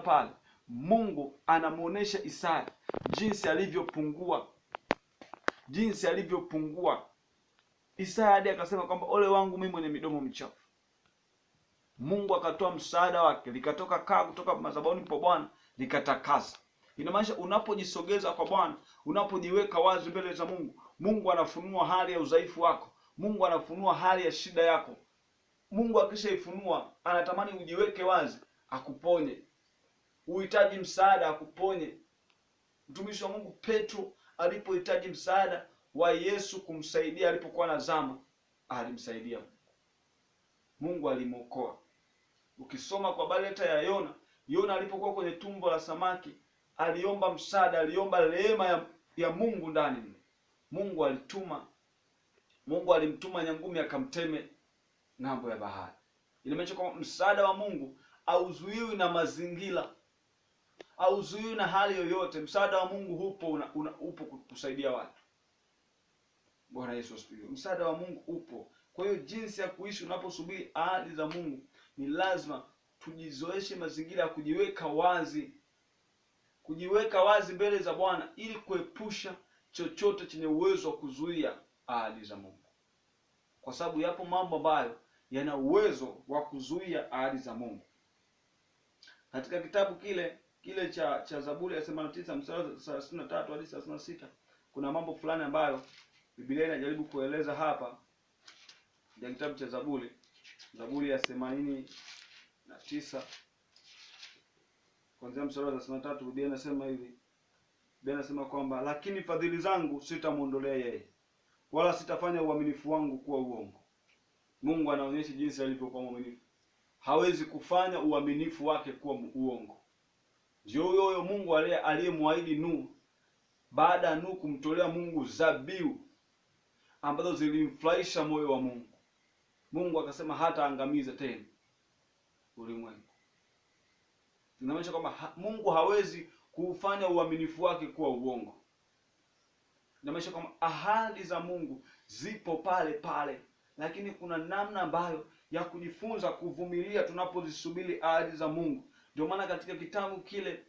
pale Mungu anamuonesha Isaya jinsi alivyopungua Isaya hadi akasema kwamba ole wangu mimi mwenye midomo michafu. Mungu akatoa msaada wake, likatoka kaa kutoka madhabahuni pa Bwana likatakasa. Inamaanisha unapojisogeza kwa Bwana, unapojiweka wazi mbele za Mungu, Mungu anafunua hali ya udhaifu wako. Mungu anafunua hali ya shida yako. Mungu akishaifunua, anatamani ujiweke wazi, akuponye. Uhitaji msaada, akuponye. Mtumishi wa Mungu Petro alipohitaji msaada wa Yesu kumsaidia alipokuwa nazama, alimsaidia. Mungu alimwokoa. Ukisoma kwa baleta ya Yona alipokuwa kwenye tumbo la samaki, aliomba msaada, aliomba rehema ya Mungu ndani. Mungu alimtuma nyangumi akamteme ng'ambo ya bahari. Inamaanisha kwamba msaada wa Mungu hauzuiwi na mazingira, hauzuiwi na hali yoyote. Msaada wa Mungu upo kusaidia watu. Bwana Yesu asifiwe. Msaada wa Mungu upo. Kwa hiyo jinsi ya kuishi unaposubiri ahadi za Mungu, ni lazima tujizoeshe mazingira ya kujiweka wazi mbele za Bwana, ili kuepusha chochote chenye uwezo wa kuzuia ahadi za Mungu. Kwa sababu yapo mambo ambayo yana uwezo wa kuzuia ahadi za Mungu. Katika kitabu kile cha Zaburi ya 89 mstari 33 hadi 36, kuna mambo fulani ambayo Biblia inajaribu kueleza hapa. Ya kitabu cha Zaburi ya 89 kuanzia mstari wa 33, Biblia inasema hivi. Biblia inasema kwamba lakini fadhili zangu sitamuondolea yeye, wala sitafanya uaminifu wangu kuwa uongo. Mungu anaonyesha jinsi alivyokuwa mwaminifu. Hawezi kufanya uaminifu wake kuwa uongo. Ndio huyo Mungu aliyemwaahidi Nuhu, baada ya Nuhu kumtolea Mungu zabihu ambazo zilimfurahisha moyo wa Mungu. Mungu akasema hata angamiza tena ulimwengu. Inamaanisha kwamba Mungu hawezi kufanya uaminifu wake kuwa uongo. Inamaanisha kwamba ahadi za Mungu zipo pale, lakini kuna namna ambayo ya kujifunza kuvumilia tunapozisubiri ahadi za Mungu. Ndio maana katika kitabu kile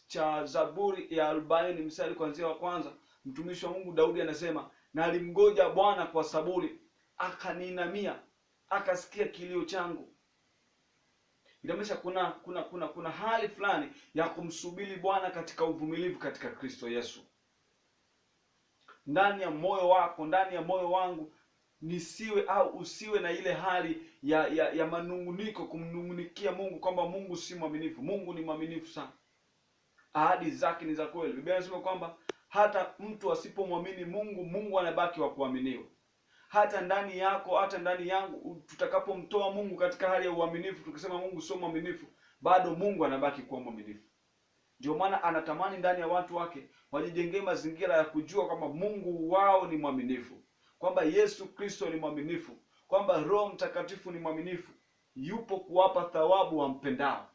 cha Zaburi ya 40 mstari kuanzia wa kwanza, mtumishi wa Mungu Daudi anasema, na alimgoja Bwana kwa saburi, akaniinamia, akasikia kilio changu. Inamaanisha kuna hali fulani ya kumsubiri Bwana katika uvumilivu katika Kristo Yesu. Ndani ya moyo wako, ndani ya moyo wangu, nisiwe au usiwe na ile hali ya manunguniko, kumnungunikia Mungu kwamba Mungu si mwaminifu. Mungu ni mwaminifu sana. Ahadi zake ni za kweli. Biblia inasema kwamba hata mtu asipomwamini Mungu, Mungu anabaki wa kuaminiwa. Hata ndani yako, hata ndani yangu, tutakapomtoa Mungu katika hali ya uaminifu, tukisema Mungu sio mwaminifu, bado Mungu anabaki kuwa mwaminifu. Ndio maana anatamani ndani ya watu wake wajijengee mazingira ya kujua kwamba Mungu wao ni mwaminifu, kwamba Yesu Kristo ni mwaminifu, kwamba Roho Mtakatifu ni mwaminifu, yupo kuwapa thawabu wampendao.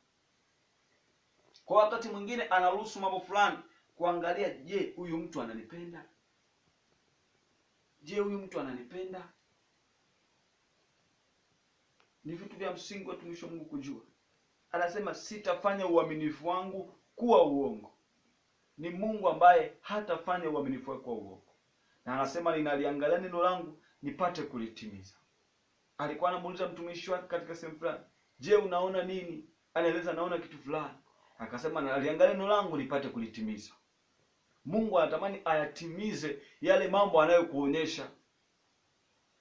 Kwa wakati mwingine anaruhusu mambo fulani kuangalia, je, huyu mtu ananipenda? Je, huyu mtu ananipenda? Ni vitu vya msingi watumishi wa Mungu kujua. Anasema sitafanya uaminifu wangu kuwa uongo. Ni Mungu ambaye hatafanya uaminifu wake kuwa uongo. Na anasema ninaliangalia neno langu nipate kulitimiza. Alikuwa anamuuliza mtumishi wake katika sehemu fulani, je, unaona nini? Anaeleza naona kitu fulani. Akasema naliangalia neno langu nipate kulitimiza. Mungu anatamani ayatimize yale mambo anayokuonyesha.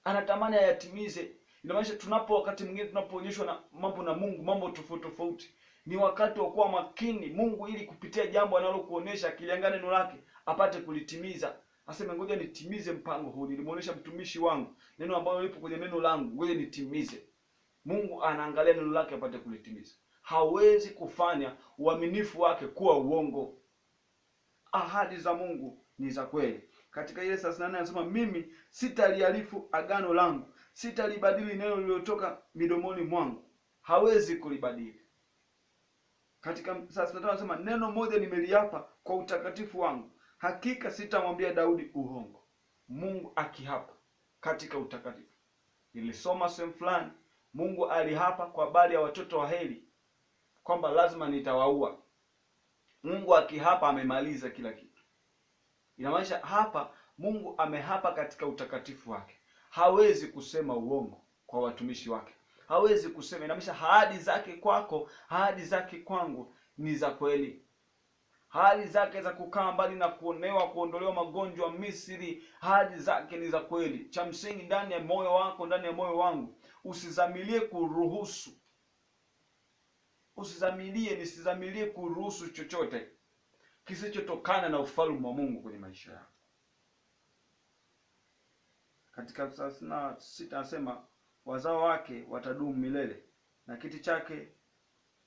Anatamani ayatimize. Inamaanisha wakati mwingine tunapoonyeshwa na mambo na Mungu, mambo tofauti, ni wakati wa kuwa makini. Mungu ili kupitia jambo analokuonyesha, akiliangalia neno lake apate kulitimiza. Aseme ngoja nitimize mpango huu. Nilimuonesha mtumishi wangu neno ambalo lipo kwenye neno langu, ngoja nitimize. Mungu anaangalia neno lake apate kulitimiza. Hawezi kufanya uaminifu wake kuwa uongo. Ahadi za Mungu ni za kweli. Katika ile 38 anasema mimi sitalihalifu agano langu, sitalibadili neno lililotoka midomoni mwangu. Hawezi kulibadili. Katika 35 anasema neno moja nimeliapa kwa utakatifu wangu, hakika sitamwambia Daudi uongo. Mungu akihapa katika utakatifu. Nilisoma sehemu fulani Mungu alihapa kwa habari ya watoto wa Heli kwamba lazima nitawaua. Mungu akihapa amemaliza kila kitu. Inamaanisha hapa Mungu amehapa katika utakatifu wake. Hawezi kusema uongo kwa watumishi wake. Hawezi kusema, inamaanisha ahadi zake kwako, ahadi zake kwangu ni za kweli. Ahadi zake za kukaa mbali na kuonewa, kuondolewa magonjwa Misri, ahadi zake ni za kweli. Cha msingi ndani ya moyo wako, ndani ya moyo wangu, usizamilie kuruhusu. Nisizamilie kuruhusu chochote kisichotokana na ufalme wa Mungu kwenye maisha yako. Katika 36 anasema wazao wake watadumu milele na kiti chake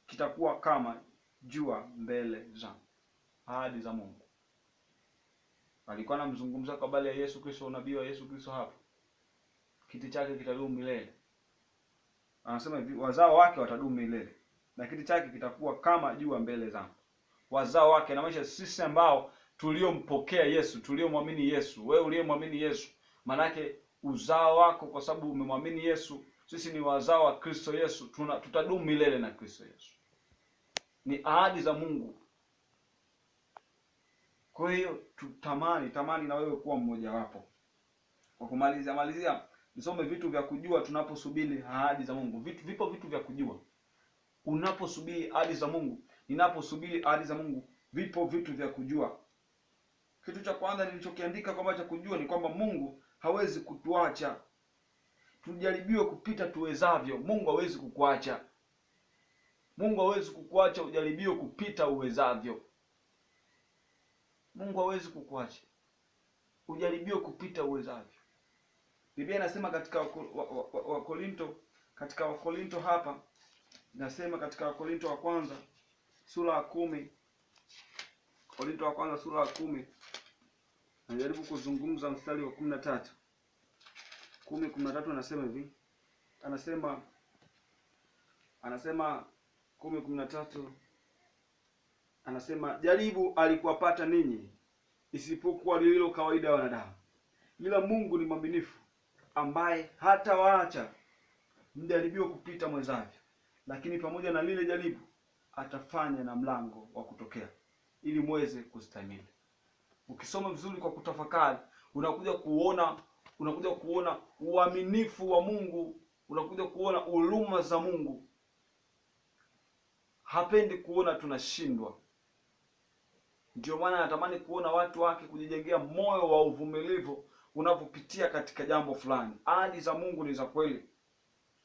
kitakuwa kama jua mbele zangu. Ahadi za Mungu. Alikuwa anamzungumza kwa habari ya Yesu Kristo, unabii wa Yesu Kristo hapa. Kiti chake kitadumu milele. Anasema hivi, wazao wake watadumu milele na kiti chake kitakuwa kama jua mbele zangu. Wazao wake na maisha sisi ambao tuliompokea Yesu, tuliomwamini Yesu. Wewe uliyemwamini Yesu, manake uzao wako, kwa sababu umemwamini Yesu, sisi ni wazao wa Kristo Yesu, tutadumu milele na Kristo Yesu. Ni ahadi za Mungu. Kwa hiyo tamani na wewe kuwa mmoja wapo. Kwa kumalizia nisome vitu vya kujua tunaposubiri ahadi za Mungu. Vipo vitu vya kujua unaposubiri ahadi za Mungu. Ninaposubiri ahadi za Mungu, vipo vitu vya kujua. Kitu cha kwanza nilichokiandika kwamba cha kujua ni kwamba Mungu hawezi kutuacha tujaribiwe kupita tuwezavyo. Mungu hawezi kukuacha. Mungu hawezi kukuacha ujaribiwe kupita uwezavyo. Mungu hawezi kukuacha ujaribiwe kupita uwezavyo. Biblia inasema katika Wakorinto hapa, inasema katika Wakorinto wa kwanza sura ya 10, Korinto wa kwanza sura ya 10, najaribu kuzungumza mstari wa 13. 10:13 anasema hivi. Anasema 10:13 anasema, jaribu alikuwapata ninyi isipokuwa lililo kawaida ya wanadamu, ila Mungu ni mwaminifu, ambaye hata waacha mjaribiwe kupita mwezavyo, lakini pamoja na lile jaribu atafanya na mlango wa kutokea ili muweze kustahimili. Ukisoma vizuri kwa kutafakari, unakuja kuona uaminifu wa Mungu, unakuja kuona huruma za Mungu. Hapendi kuona tunashindwa. Ndio maana anatamani kuona watu wake kujijengea moyo wa uvumilivu unapopitia katika jambo fulani. Ahadi za Mungu ni za kweli.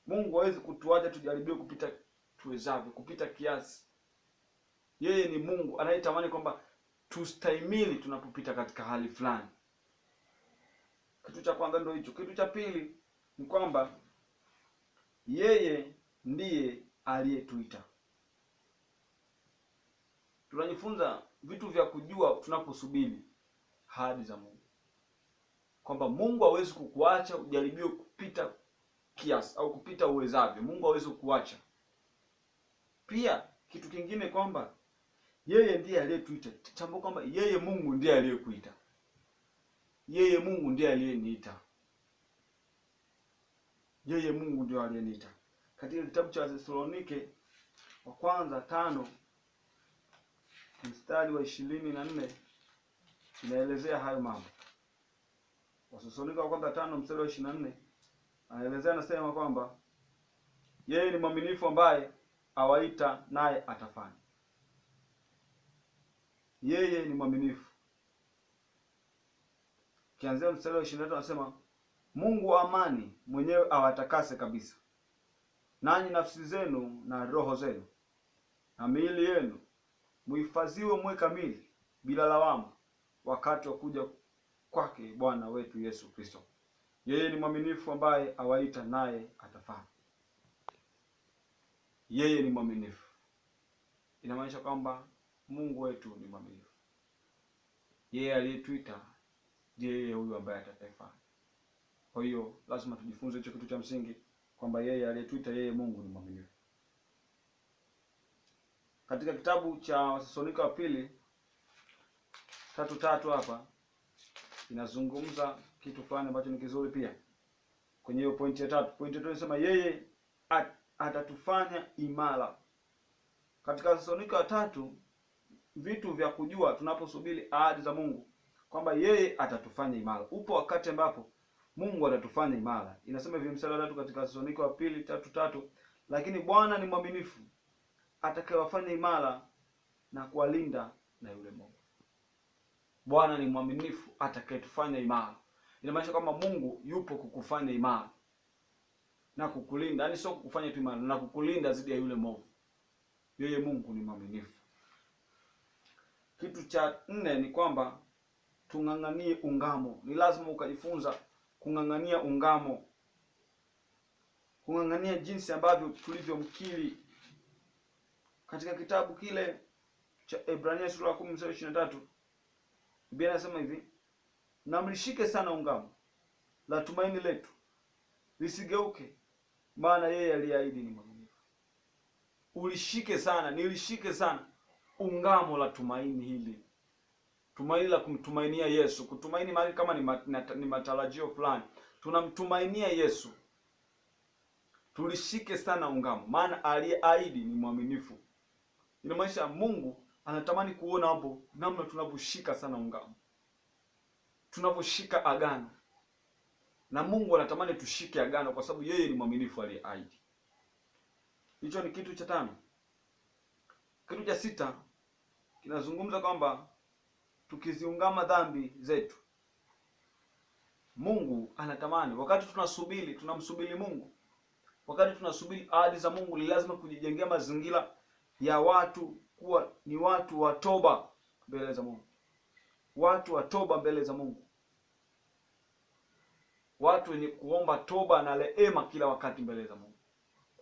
Mungu hawezi kutuacha tujaribiwe kupita tuwezavyo, kupita kiasi. Yeye ni Mungu anayetamani kwamba tustahimili tunapopita katika hali fulani. Kitu cha kwanza ndio hicho. Kitu cha pili ni kwamba yeye ndiye aliyetuita. Tunajifunza vitu vya kujua tunaposubiri ahadi za Mungu, kwamba Mungu hawezi kukuacha ujaribiwe kupita kiasi au kupita uwezavyo. Mungu hawezi kukuacha. Pia kitu kingine kwamba yeye ndiye aliyetuita. Tambua kwamba yeye Mungu ndiye aliyekuita. Yeye Mungu ndiye aliyeniita. Yeye Mungu ndiye aliyeniita. Katika kitabu cha Wathesalonike wa kwanza 5 mstari wa 24 inaelezea hayo mambo. Wathesalonike wa kwanza 5 mstari wa 24 anaelezea, anasema kwamba yeye ni mwaminifu ambaye awaita naye atafanya. Yeye ni mwaminifu. Kianzia mstari wa 23 anasema, Mungu wa amani mwenyewe awatakase kabisa, nanyi nafsi zenu na roho zenu na miili yenu muhifadhiwe mwe kamili bila lawama wakati wa kuja kwake Bwana wetu Yesu Kristo. Yeye ni mwaminifu ambaye awaita naye atafanya. Yeye ni mwaminifu. Inamaanisha kwamba Mungu wetu ni mwaminifu. Yeye aliyetuita ndiye huyu ambaye atakayefanya. Kwa hiyo lazima tujifunze hicho kitu cha msingi, kwamba yeye aliyetuita, yeye Mungu ni mwaminifu. Katika kitabu cha Wathesalonike wa pili 3:3 hapa inazungumza kitu fulani ambacho ni kizuri pia. Kwenye hiyo pointi ya 3, pointi ya 3 inasema yeye atatufanya imara. Katika Wathesalonike wa tatu, vitu vya kujua tunaposubiri ahadi za Mungu kwamba yeye atatufanya imara. Upo wakati ambapo Mungu atatufanya imara. Inasema hivi mstari wa 3 katika Wathesalonike wa pili 3:3, lakini Bwana ni mwaminifu atakayewafanya imara na kuwalinda na yule Mungu. Bwana ni mwaminifu atakayetufanya imara. Inamaanisha kwamba Mungu yupo kukufanya imara na kukulinda. Yaani sio kukufanya tu imara, na kukulinda dhidi ya yule mwovu. Yeye Mungu ni mwaminifu. Kitu cha 4 ni kwamba tung'ang'anie ungamo. Ni lazima ukajifunza kung'ang'ania ungamo. Kung'ang'ania jinsi ambavyo tulivyomkiri. Katika kitabu kile cha Ebrania sura ya 10:23, Biblia inasema hivi: na mlishike sana ungamo la tumaini letu lisigeuke, maana yeye aliyeahidi ni mwaminifu. Ulishike sana, nilishike sana ungamo la tumaini hili. Tumaini la kumtumainia Yesu. Kutumaini mahali kama ni matarajio fulani. Tunamtumainia Yesu. Tulishike sana ungamo, maana aliyeahidi ni mwaminifu. Inamaanisha Mungu anatamani kuona hapo namna tunavyoshika sana ungamo. Tunavyoshika agano. Na Mungu anatamani tushike agano kwa sababu yeye ni mwaminifu aliyeahidi. Hicho ni kitu cha 5. Kitu cha 6 kinazungumza kwamba tukiziungama dhambi zetu, Mungu anatamani wakati tunamsubiri Mungu, wakati tunasubiri ahadi za Mungu, ni lazima kujijengea mazingira ya watu kuwa ni watu wa toba mbele za Mungu. Watu wa toba mbele za Mungu. Watu wenye kuomba toba na rehema kila wakati mbele za Mungu.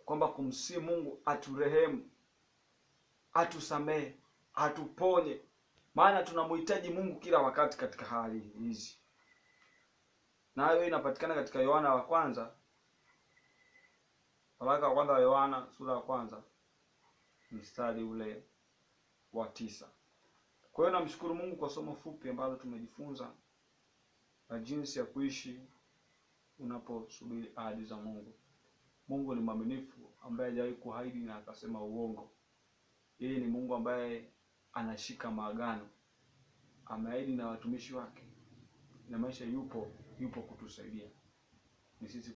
Kwamba kumsihi Mungu aturehemu, atusamehe, atuponye. Maana tunamhitaji Mungu kila wakati katika hali hizi. Na hayo inapatikana katika Yohana wa kwanza. Waraka wa kwanza wa Yohana sura ya 1 mstari ule wa 9. Kwa hiyo namshukuru Mungu kwa somo fupi ambalo tumejifunza na jinsi ya kuishi unaposubiri ahadi za Mungu. Mungu ni mwaminifu ambaye hajawahi kuahidi na akasema uongo. Yeye ni Mungu ambaye anashika maagano. Ameahidi na watumishi wake. Na maisha yupo kutusaidia. Ni sisi